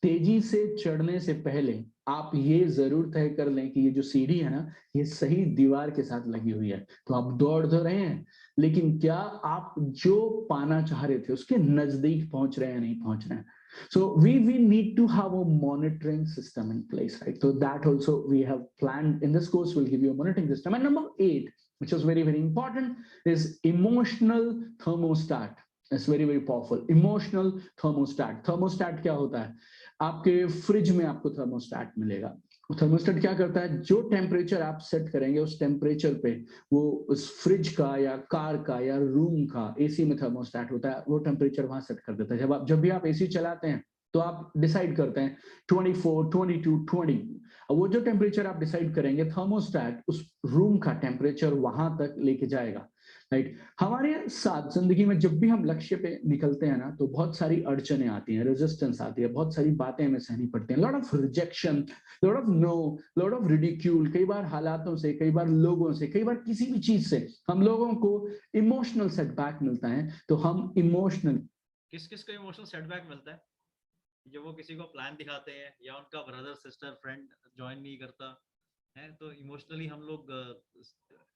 S1: तेजी से चढ़ने से पहले आप ये जरूर तय कर लें कि ये जो सीढ़ी है ना, ये सही दीवार के साथ लगी हुई है। तो आप दौड़ तो रहे हैं, लेकिन क्या आप जो पाना चाह रहे थे उसके नजदीक पहुंच रहे हैं, नहीं पहुंच रहे हैं? So we need to have a monitoring system in place, right? So that also we have planned in this course. We'll give you a monitoring system. And number 8, which is very very important, is emotional thermostat. It's very very powerful. Emotional thermostat. Thermostat क्या होता है? आपके fridge में आपको thermostat मिलेगा। Thermostat क्या करता है, जो टेम्परेचर आप सेट करेंगे उस टेम्परेचर पे वो उस फ्रिज का या कार का या रूम का, एसी में थर्मोस्टेट होता है, वो टेम्परेचर वहां सेट कर देता है। जब भी आप एसी चलाते हैं तो आप डिसाइड करते हैं 24, 22, 20। वो जो टेम्परेचर आप डिसाइड करेंगे, थर्मोस्टेट उस रूम का टेम्परेचर वहां तक लेके जाएगा, राइट? हमारे साथ जिंदगी में जब भी हम लक्ष्य पे निकलते हैं ना, तो बहुत सारी अड़चने आती हैं, रेजिस्टेंस आती है, बहुत सारी बातें हमें सहनी पड़ती हैं, lot of rejection, lot of no, lot of ridicule. कई बार हालातों से, कई बार लोगों से, कई बार किसी भी चीज से हम लोगों को इमोशनल सेटबैक मिलता है। तो हम इमोशनल,
S4: किस किस को इमोशनल सेटबैक मिलता है? जो वो किसी को प्लान दिखाते हैं या उनका ब्रदर सिस्टर फ्रेंड ज्वाइन नहीं करता है, तो इमोशनली हम लोग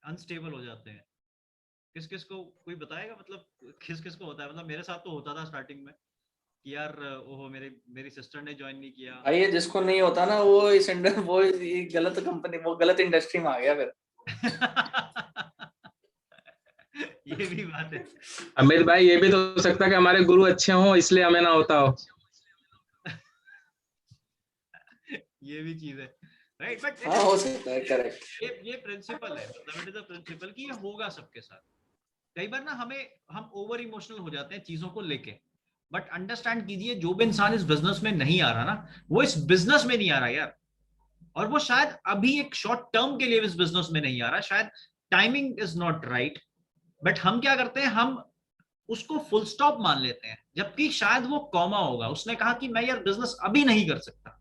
S4: अनस्टेबल हो जाते हैं। किस किस को कोई बताएगा, मतलब किस किस को होता है? मतलब मेरे साथ तो होता था स्टार्टिंग में कि यार ओहो मेरी सिस्टर ने ज्वाइन नहीं किया।
S3: भाई ये जिसको नहीं होता ना वो वो ये गलत कंपनी, वो गलत इंडस्ट्री में आ गया फिर।
S4: ये भी बात है।
S5: अमित भाई ये भी तो हो सकता है कि हमारे गुरु अच्छे हों इसलिए हमें ना होता हो।
S4: ये भी चीज है, राइट? बट
S3: हाँ हो सकता है, करेक्ट।
S4: ये प्रिंसिपल है, मतलब इट इज अ प्रिंसिपल कि ये होगा सबके साथ। कई बार ना हम ओवर इमोशनल हो जाते हैं चीजों को लेके, बट अंडरस्टैंड कीजिए जो भी इंसान इस बिजनेस में नहीं आ रहा ना, वो इस बिजनेस में नहीं आ रहा यार, और वो शायद अभी एक शॉर्ट टर्म के लिए इस बिजनेस में नहीं आ रहा, शायद timing is not right. But हम क्या करते हैं, हम उसको फुल स्टॉप मान लेते हैं, जबकि शायद वो कॉमा होगा। उसने कहा कि मैं यार बिजनेस अभी नहीं कर सकता,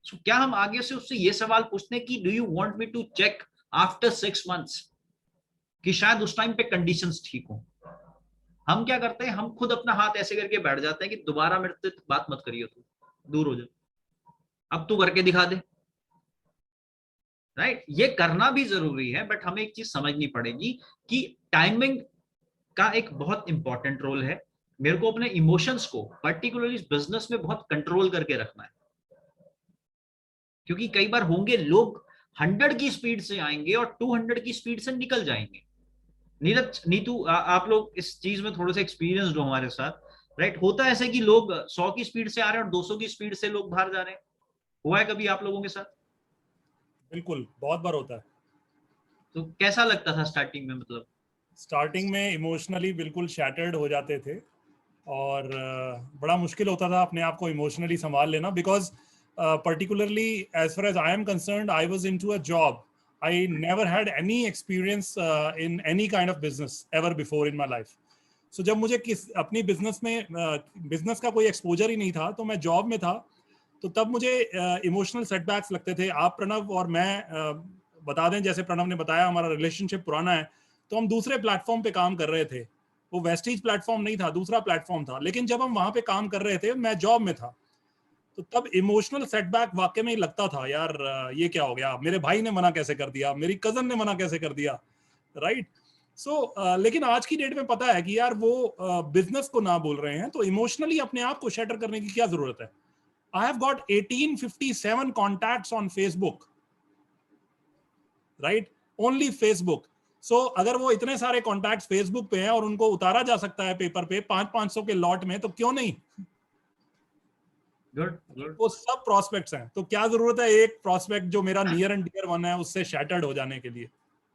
S4: so, क्या हम आगे से उससे ये सवाल पूछते हैं कि do you want me to check after 6 months कि शायद उस टाइम पे कंडीशंस ठीक हो? हम क्या करते हैं, हम खुद अपना हाथ ऐसे करके बैठ जाते हैं कि दोबारा मेरे से बात मत करिए, तू दूर हो जा, अब तू करके दिखा दे, राइट? ये करना भी जरूरी है, बट हमें एक चीज समझनी पड़ेगी कि टाइमिंग का एक बहुत इंपॉर्टेंट रोल है। मेरे को अपने इमोशंस को पर्टिकुलरली इस बिजनेस में बहुत कंट्रोल करके रखना है, क्योंकि कई बार होंगे लोग 100 की स्पीड से आएंगे और 200 की स्पीड से निकल जाएंगे। नीरज, नीतू, आप लोग इस चीज में थोड़े से एक्सपीरियंस्ड हो हमारे साथ, राइट? होता है ऐसे कि लोग 100 की स्पीड से आ रहे हैं और 200 की स्पीड से लोग बाहर जा रहे हैं। हुआ है कभी आप लोगों के साथ?
S2: बिल्कुल, बहुत बार होता है।
S4: तो कैसा लगता था स्टार्टिंग में? मतलब
S2: स्टार्टिंग में इमोशनली बिल्कुल शैटर्ड हो जाते थे और बड़ा मुश्किल होता था अपने आप को इमोशनली संभाल लेना, because particularly as far as I am concerned, I was into a job. I never had any experience in any kind of business ever before in my life. So जब मुझे अपनी बिजनेस में business का कोई exposure ही नहीं था, तो मैं जॉब में था, तो तब मुझे इमोशनल सेटबैक्स लगते थे। आप प्रणव और मैं बता दें, जैसे प्रणव ने बताया हमारा रिलेशनशिप पुराना है, तो हम दूसरे प्लेटफॉर्म पे काम कर रहे थे। वो वेस्टीज प्लेटफॉर्म नहीं था, दूसरा प्लेटफॉर्म था, लेकिन जब हम वहां पे काम कर रहे थे, मैं जॉब में था, तो तब इमोशनल सेटबैक वाकई में लगता था, यार ये क्या हो गया, मेरे भाई ने मना कैसे कर दिया, मेरी कजन ने मना कैसे कर दिया, राइट? सो लेकिन आज की डेट में पता है कि यार वो बिजनेस को ना बोल रहे हैं, तो इमोशनली अपने आप को शटर करने की क्या जरूरत है। I have got 1857 contacts on Facebook, right? Only Facebook. So अगर वो इतने सारे कॉन्टैक्ट्स फेसबुक पे हैं और उनको उतारा जा सकता है पेपर पे 500-500 के लॉट में, तो क्यों नहीं?
S4: गुड।
S2: वो सब प्रोस्पेक्ट्स हैं, तो क्या जरूरत है एक प्रोस्पेक्ट जो मेरा नियर एंड डियर वन है उससे शैटर्ड हो जाने के लिए।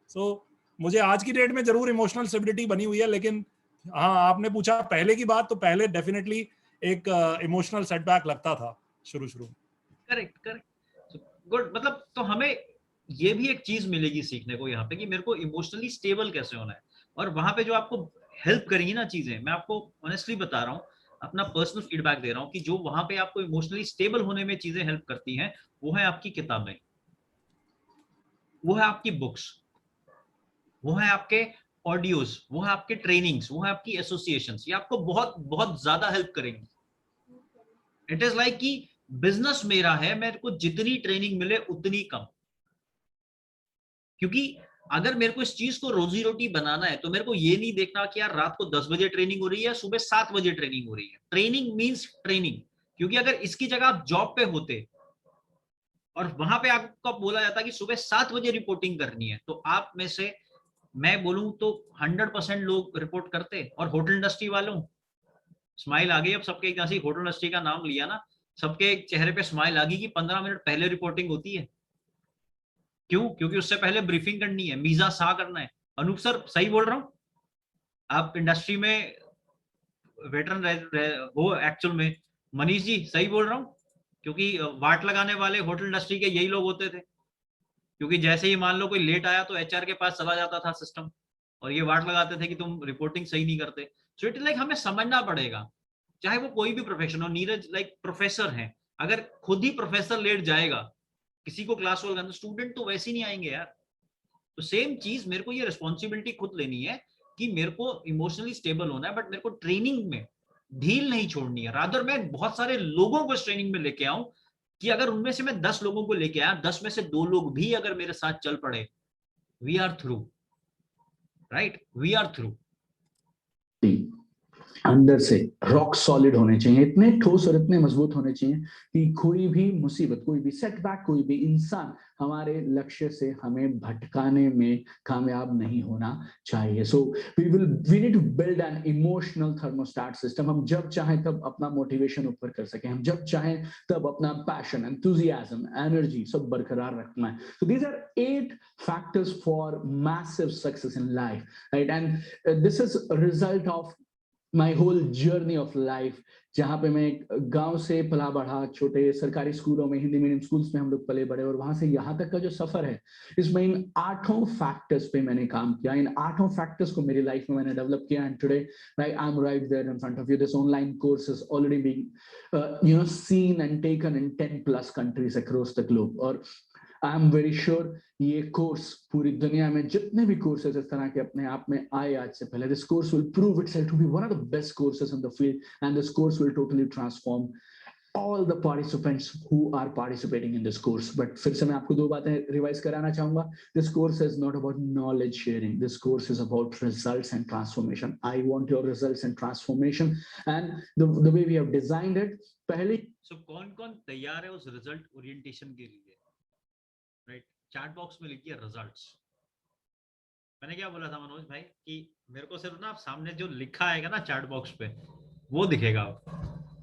S2: सो मुझे आज की डेट में जरूर इमोशनल स्टेबिलिटी बनी हुई है, लेकिन हाँ, आपने पूछा पहले की बात, तो पहले डेफिनेटली एक इमोशनल सेटबैक लगता था शुरू में।
S4: करेक्ट। गुड। मतलब तो हमें ये भी एक चीज मिलेगी सीखने को यहाँ पे कि मेरे को इमोशनली स्टेबल कैसे होना है, और वहां पे जो आपको हेल्प करेंगी ना चीजें, मैं आपको ऑनेस्टली बता रहा हूँ, अपना पर्सनल फीडबैक दे रहा हूँ कि जो वहां पे आपको इमोशनली स्टेबल होने में चीजें हेल्प करती हैं, वो है आपकी किताबें, वो है आपकी बुक्स, वो है आपके ऑडियोज, वो है आपके ट्रेनिंग्स, वो है आपकी एसोसिएशंस। ये आपको बहुत बहुत ज्यादा हेल्प करेंगी। इट इज लाइक कि बिजनेस मेरा है, मेरे को जितनी ट्रेनिंग मिले उतनी कम, क्योंकि अगर मेरे को इस चीज को रोजी रोटी बनाना है, तो मेरे को ये नहीं देखना कि यार रात को 10 बजे ट्रेनिंग हो रही है, सुबह 7 बजे ट्रेनिंग हो रही है। Training means training. क्योंकि अगर इसकी जगह आप जॉब पे होते और वहां पे आपको बोला जाता कि सुबह 7 बजे रिपोर्टिंग करनी है, तो आप में से मैं बोलूं तो 100% लोग रिपोर्ट करते। और होटल इंडस्ट्री वालों, स्माइल आ गई अब सबके, जैसे होटल इंडस्ट्री का नाम लिया ना, सबके चेहरे पे स्माइल आ गई कि 15 मिनट पहले रिपोर्टिंग होती है। क्यों? क्योंकि उससे पहले ब्रीफिंग करनी है, मीजा सा करना है। अनूप सर सही बोल रहा हूं? आप इंडस्ट्री में वेटरन हो एक्चुअल में। मनीष जी सही बोल रहा हूं? क्योंकि वाट लगाने वाले होटल इंडस्ट्री के यही लोग होते थे, क्योंकि जैसे ही मान लो कोई लेट आया तो एचआर के पास चला जाता था सिस्टम, और ये वाट लगाते थे कि तुम रिपोर्टिंग सही नहीं करते। सो इट लाइक हमें समझना पड़ेगा, चाहे वो कोई भी प्रोफेशन हो। नीरज लाइक प्रोफेसर है, अगर खुद ही प्रोफेसर लेट जाएगा किसी को क्लास रोल करना, स्टूडेंट तो वैसे ही नहीं आएंगे यार। तो सेम चीज मेरे को ये रिस्पॉन्सिबिलिटी खुद लेनी है कि मेरे को इमोशनली स्टेबल होना है, बट मेरे को ट्रेनिंग में ढील नहीं छोड़नी है। रादर मैं बहुत सारे लोगों को इस ट्रेनिंग में लेके आऊं कि अगर उनमें से मैं 10 लोगों को लेके आया, 10 में से 2 लोग भी अगर मेरे साथ चल पड़े, we are through, right? We are through.
S1: अंदर से रॉक सॉलिड होने चाहिए, इतने ठोस और इतने मजबूत होने चाहिए कि कोई भी मुसीबत, कोई भी सेटबैक, कोई भी इंसान हमारे लक्ष्य से हमें भटकाने में कामयाब नहीं होना चाहिए. So we need to build an emotional thermostat system. हम जब चाहें तब अपना मोटिवेशन ऊपर कर सकें, हम जब चाहें तब अपना पैशन, एंथुसियाज्म, एनर्जी सब बरकरार रखना है. So these are 8 factors for massive success in life, right? And this is a result of my whole journey of life, जहाँ पे मैं गांव से पला बढ़ा, छोटे सरकारी स्कूलों में, हिंदी मीडियम स्कूल्स में हम लोग पले बड़े, और वहां से यहाँ तक का जो सफर है, इसमें इन 8 फैक्टर्स पे मैंने काम किया, इन 8 फैक्टर्स को मेरी लाइफ में मैंने डेवलप किया. And today I am right there in front of you. This online course is already being seen and taken in 10+ countries across the globe. और आई एम वेरी श्योर ये course पूरी दुनिया में जितने भी कोर्सेज इस तरह के अपने आप में आए आज से पहले, this course will prove itself to be one of the best courses in the field, and this course will totally transform all the participants who are participating in this course. But फिर से मैं आपको 2 बातें revise कराना चाहूंगा. This course is not about knowledge sharing. This course is about results and transformation. I want your results and transformation, and the way we have designed it. पहले
S4: So कौन-कौन तैयार है उस रिजल्ट ओरिएंटेशन के लिए? Right, chat box में लिखिए results. मैंने क्या बोला था मनोज भाई कि मेरे को सिर्फ ना सामने जो लिखा आएगा ना चैट बॉक्स पे वो दिखेगा.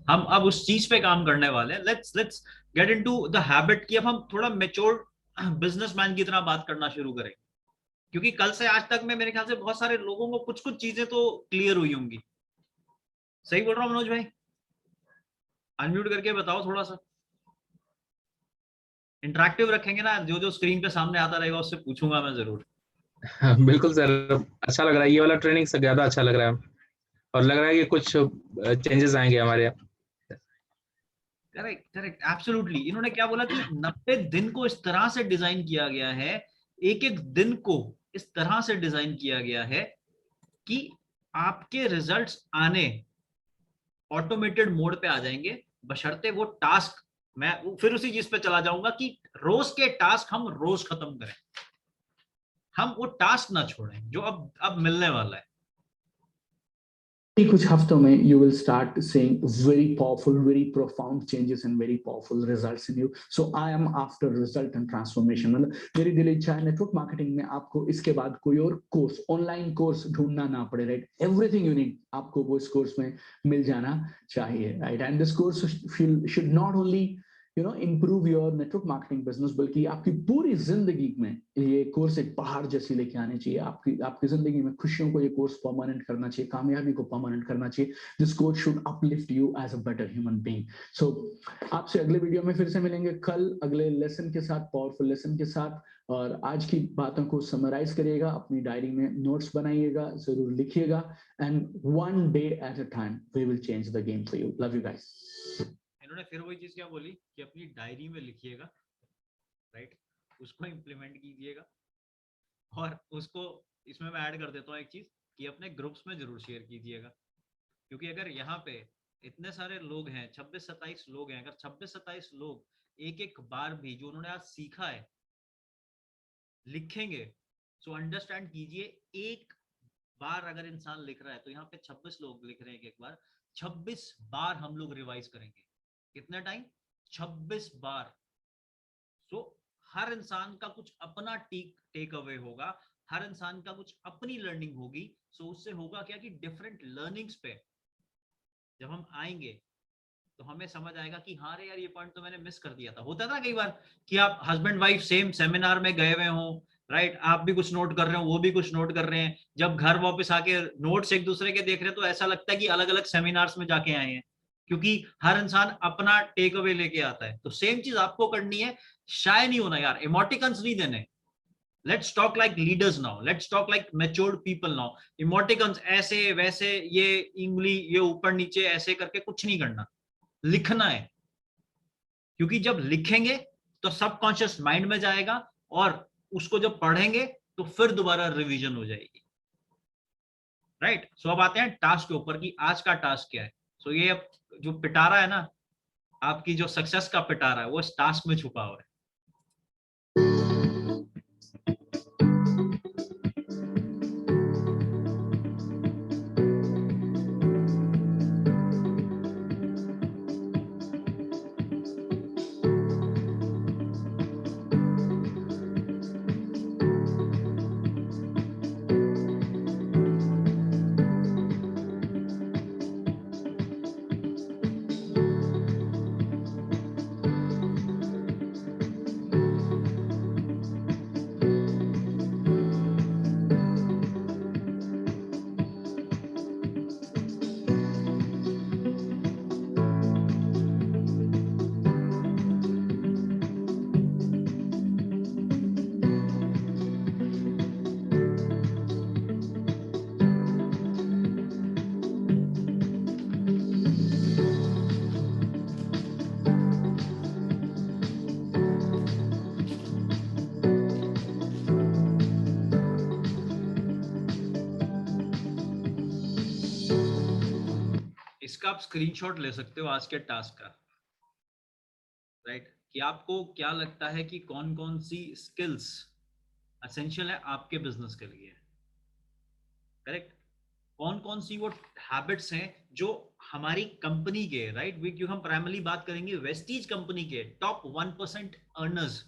S4: हम अब उस चीज पे काम करने वाले हैं. Let's get into the habit कि अब हम थोड़ा मैच्योर बिजनेसमैन की तरह बात करना शुरू करें, क्योंकि कल से आज तक में मेरे ख्याल से बहुत सारे लोगों को कुछ चीजें तो क्लियर हुई होंगी. सही बोल रहा हूँ मनोज भाई? अनम्यूट करके बताओ, थोड़ा सा इंटरेक्टिव रखेंगे ना, जो स्क्रीन पे सामने आता रहेगा उससे पूछूंगा मैं जरूर.
S5: बिल्कुल सर, अच्छा लग रहा है ये वाला ट्रेनिंग से, ज्यादा अच्छा लग रहा है, और लग रहा है कि कुछ चेंजेस आएंगे हमारे यहाँ.
S4: Correct, absolutely. इन्होंने क्या बोला कि 90 दिन को इस तरह से डिजाइन किया गया है, एक दिन को इस तरह से डिजाइन किया गया है कि आपके रिजल्ट्स आने ऑटोमेटेड मोड पे आ जाएंगे, बशर्ते वो टास्क, मैं फिर उसी चीज पे चला जाऊंगा कि रोज के टास्क हम रोज खत्म करें, हम वो टास्क ना छोड़ें जो अब मिलने वाला है.
S1: कुछ हफ्तों में you will start seeing very powerful, very profound changes and very powerful results in you. So I am after result and transformation. मतलब मेरी दिल इच्छा है नेटवर्क मार्केटिंग में आपको इसके बाद कोई और कोर्स, ऑनलाइन कोर्स ढूंढना ना पड़े, राइट? एवरीथिंग यू नीड आपको वो इस कोर्स में मिल जाना चाहिए, right? And this course should not only improve your network marketing business, बल्कि आपकी पूरी जिंदगी में ये कोर्स एक पहाड़ जैसी लेके आने चाहिए. आपकी जिंदगी में खुशियों को ये कोर्स परमानेंट करना चाहिए, कामयाबी को परमानेंट करना चाहिए. This course should uplift you as a better human being. So आपसे अगले वीडियो में फिर से मिलेंगे कल अगले लेसन के साथ, पावरफुल लेसन के साथ. और आज की बातों को समराइज करिएगा, अपनी डायरी में नोट्स बनाइएगा, जरूर लिखिएगा. And one day at a time we will change the game for you. Love you guys.
S4: इन्होंने फिर वही चीज क्या बोली कि अपनी डायरी में लिखिएगा, राइट, उसको इम्प्लीमेंट कीजिएगा. और उसको इसमें मैं ऐड कर देता हूँ एक चीज कि अपने ग्रुप्स में जरूर शेयर कीजिएगा, क्योंकि अगर यहाँ पे इतने सारे लोग हैं, 26-27 लोग हैं, अगर 26-27 लोग एक बार भी जो उन्होंने आज सीखा है लिखेंगे, सो अंडरस्टैंड कीजिए, एक बार अगर इंसान लिख रहा है तो यहाँ पे 26 लोग लिख रहे हैं एक बार, 26 बार हम लोग रिवाइज करेंगे. कितना टाइम? 26 बार. सो हर इंसान का कुछ अपना टेक अवे होगा, हर इंसान का कुछ अपनी लर्निंग होगी. सो उससे होगा क्या कि डिफरेंट लर्निंग्स पे जब हम आएंगे तो हमें समझ आएगा कि हाँ रे यार, ये पॉइंट तो मैंने मिस कर दिया था. होता था कई बार कि आप हस्बैंड वाइफ सेम सेमिनार में गए हुए हो, राइट, आप भी कुछ नोट कर रहे हो, वो भी कुछ नोट कर रहे हैं, जब घर वापस आके नोट्स एक दूसरे के देख रहे हैं तो ऐसा लगता है कि अलग अलग सेमिनार्स में जाके आए हैं, क्योंकि हर इंसान अपना टेक अवे लेके आता है. तो सेम चीज आपको करनी है. शाय नहीं होना यार, इमोटिकन्स नहीं देने. Let's talk like leaders now, let's talk like matured people now. Emoticons ऐसे वैसे, ये इंगली, ये ऊपर नीचे ऐसे करके कुछ नहीं करना, लिखना है. क्योंकि जब लिखेंगे तो सबकॉन्शियस माइंड में जाएगा, और उसको जब पढ़ेंगे तो फिर दोबारा रिवीजन हो जाएगी, राइट. सो अब आते हैं टास्क के ऊपर कि आज का टास्क क्या है. सो ये अब जो पिटारा है ना, आपकी जो सक्सेस का पिटारा है, वो इस टास्क में छुपा हुआ है. आप स्क्रीनशॉट ले सकते हो आज के टास्क का, राइट? कि आपको क्या लगता है कि कौन कौन सी स्किल्स एसेंशियल है आपके बिजनेस के लिए, करेक्ट? कौन कौन सी वो हैबिट्स हैं जो हमारी कंपनी के, राइट, क्योंकि हम प्राइमरली बात करेंगे वेस्टीज कंपनी के टॉप 1% अर्नर्स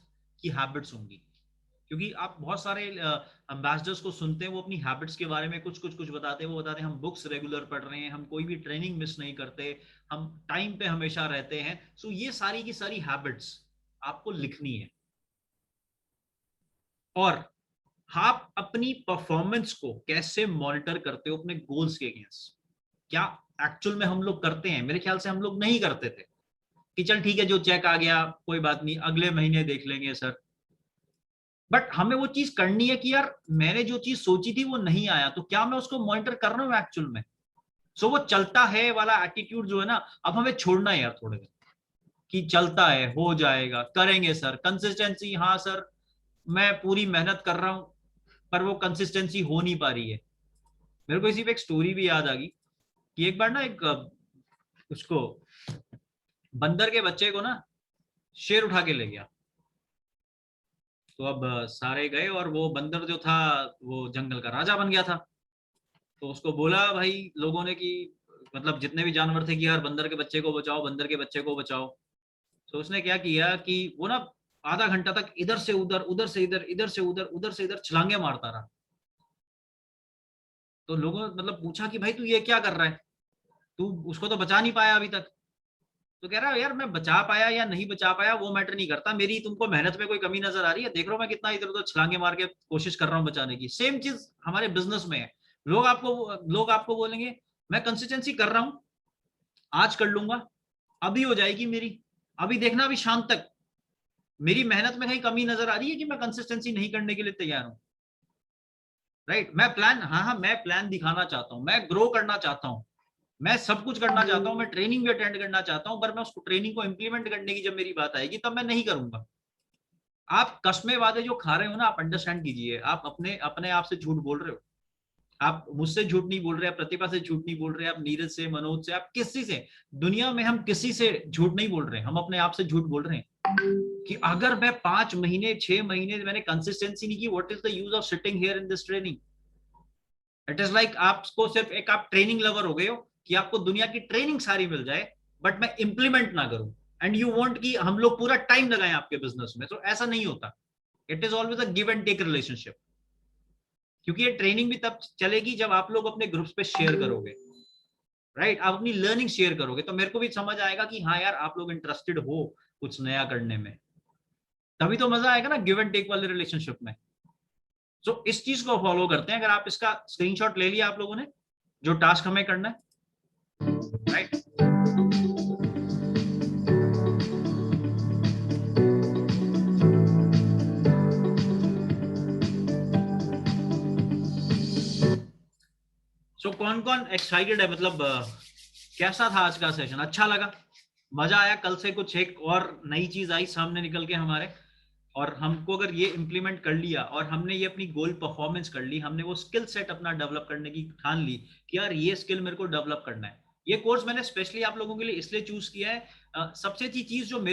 S4: की हैबिट्स होंगी, क्योंकि आप बहुत सारे एम्बेसडर्स को सुनते हैं, वो अपनी हैबिट्स के बारे में कुछ बताते हैं। वो बताते हैं हम बुक्स रेगुलर पढ़ रहे हैं, हम कोई भी ट्रेनिंग मिस नहीं करते, हम टाइम पे हमेशा रहते हैं। सो ये सारी की सारी हैबिट्स आपको लिखनी है, और आप अपनी परफॉर्मेंस को कैसे मॉनिटर करते हो अपने गोल्स के अगेंस्ट। क्या एक्चुअल में हम लोग करते हैं? मेरे ख्याल से हम लोग नहीं करते थे कि चल ठीक है जो चेक आ गया कोई बात नहीं, अगले महीने देख लेंगे सर। बट हमें वो चीज करनी है कि यार मैंने जो चीज सोची थी वो नहीं आया, तो क्या मैं उसको मॉनिटर कर रहा हूँ एक्चुअल में? सो वो चलता है वाला एटीट्यूड जो है ना, अब हमें छोड़ना है यार थोड़े दिन, कि चलता है, हो जाएगा, करेंगे सर, कंसिस्टेंसी, हाँ सर मैं पूरी मेहनत कर रहा हूं, पर वो कंसिस्टेंसी हो नहीं पा रही है। मेरे को इसी पे एक स्टोरी भी याद आ गई कि एक बार ना एक उसको बंदर के बच्चे को ना शेर उठा के ले गया। तो अब सारे गए और वो बंदर जो था वो जंगल का राजा बन गया था। तो उसको बोला भाई लोगों ने कि मतलब जितने भी जानवर थे कि यार बंदर के बच्चे को बचाओ, बंदर के बच्चे को बचाओ। तो उसने क्या किया कि वो ना आधा घंटा तक इधर से उधर, उधर से इधर, इधर से उधर, उधर से इधर छलांगे मारता रहा। तो लोगों ने मतलब पूछा कि भाई तू ये क्या कर रहा है, तू उसको तो बचा नहीं पाया अभी तक। तो कह रहा है यार मैं बचा पाया या नहीं बचा पाया वो मैटर नहीं करता, मेरी तुमको मेहनत में कोई कमी नजर आ रही है? देख रहा हूं मैं कितना इधर उधर छलांगे मार के कोशिश कर रहा हूं बचाने की। सेम चीज हमारे बिजनेस में है। लोग आपको बोलेंगे मैं कंसिस्टेंसी कर रहा हूं, आज कर लूंगा, अभी हो जाएगी मेरी, अभी देखना, अभी शाम तक। मेरी मेहनत में कहीं कमी नजर आ रही है कि मैं कंसिस्टेंसी नहीं करने के लिए तैयार हूं, राइट? मैं प्लान, हाँ मैं प्लान दिखाना चाहता हूं, मैं ग्रो करना चाहता हूं, मैं सब कुछ करना चाहता हूं, मैं ट्रेनिंग भी अटेंड करना चाहता हूं, पर मैं उस ट्रेनिंग को इंप्लीमेंट करने की जब मेरी बात आएगी तब मैं नहीं करूंगा। आप कस्मे वादे जो खा रहे हो ना, आप अंडरस्टैंड कीजिए, आप अपने अपने आप से झूठ बोल रहे हो। आप मुझसे झूठ नहीं बोल रहे, आप प्रतिभा से झूठ नहीं बोल रहे, आप नीरज से, मनोज से, आप किसी से, दुनिया में हम किसी से झूठ नहीं बोल रहे, हम अपने आप से झूठ बोल रहे हैं कि अगर मैं 5 महीने 6 महीने मैंने कंसिस्टेंसी नहीं की, what is the use of sitting here in this training? It is like आपको सिर्फ एक आप ट्रेनिंग लवर हो गए हो कि आपको दुनिया की ट्रेनिंग सारी मिल जाए बट मैं इंप्लीमेंट ना करूं, एंड यू वांट कि हम लोग पूरा टाइम लगाएं आपके बिजनेस में। तो ऐसा नहीं होता। It is always a give and take relationship, क्योंकि ये ट्रेनिंग भी तब चलेगी जब आप लोग अपने ग्रुप्स पे शेयर करोगे, राइट? आप अपनी लर्निंग शेयर करोगे तो मेरे को भी समझ आएगा कि हाँ यार आप लोग इंटरेस्टेड हो कुछ नया करने में, तभी तो मजा आएगा ना गिव एंड टेक वाले रिलेशनशिप में। तो इस चीज को फॉलो करते हैं। अगर आप इसका स्क्रीनशॉट ले लिया आप लोगों ने, जो टास्क हमें करना है, राइट? सो कौन कौन एक्साइटेड है? मतलब कैसा था आज का सेशन? अच्छा लगा, मजा आया? कल से कुछ एक और नई चीज आई सामने निकल के हमारे, और हमको अगर ये इंप्लीमेंट कर लिया और हमने ये अपनी गोल परफॉर्मेंस कर ली, हमने वो स्किल सेट अपना डेवलप करने की ठान ली कि यार ये स्किल मेरे को डेवलप करना है। ये कोर्स मैंने स्पेशली आप लोगों के लिए इसलिए चूज किया है, सबसे अच्छी चीज जो मेरे